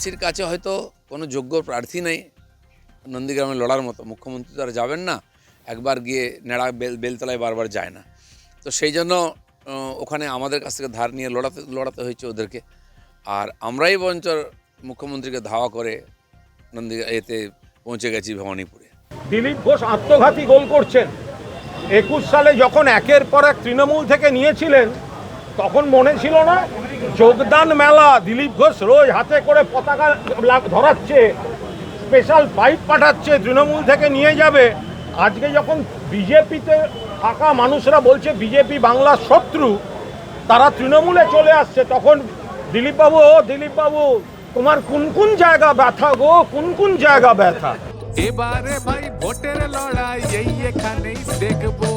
মাছির কাছে হয়তো কোনো যোগ্য প্রার্থী নেই নন্দীগ্রামে লড়ার মতো। মুখ্যমন্ত্রী তো আর যাবেন না, একবার গিয়ে নেড়া বেলতলায় বারবার যায় না। তো সেই জন্য ওখানে আমাদের কাছ থেকে ধার নিয়ে লড়াতে হয়েছে ওদেরকে। আর আমরাই বরঞ্চ মুখ্যমন্ত্রীকে ধাওয়া করে এতে পৌঁছে গেছি ভবানীপুরে। দিলীপ ঘোষ আত্মঘাতী গোল করছেন। 21 সালে যখন একের পর এক তৃণমূল থেকে নিয়েছিলেন তখন মনে ছিল না যোগদান মেলা, দিলীপ ঘোষ রোজ হাতে করে পতাকা ধরাচ্ছে, স্পেশাল পাইপ পাঠাচ্ছে, তৃণমূল থেকে নিয়ে যাবে। আজকে যখন বিজেপিতে থাকা মানুষরা বলছে বিজেপি বাংলার শত্রু, তারা তৃণমূলে চলে আসছে, তখন দিলীপবাবু, ও দিলীপবাবু তোমার কোন কোন জায়গা ব্যথা গো, কোন কোন জায়গা ব্যথা? এবারে ভাই ভোটের লড়াই এই এখানেই দেখবো।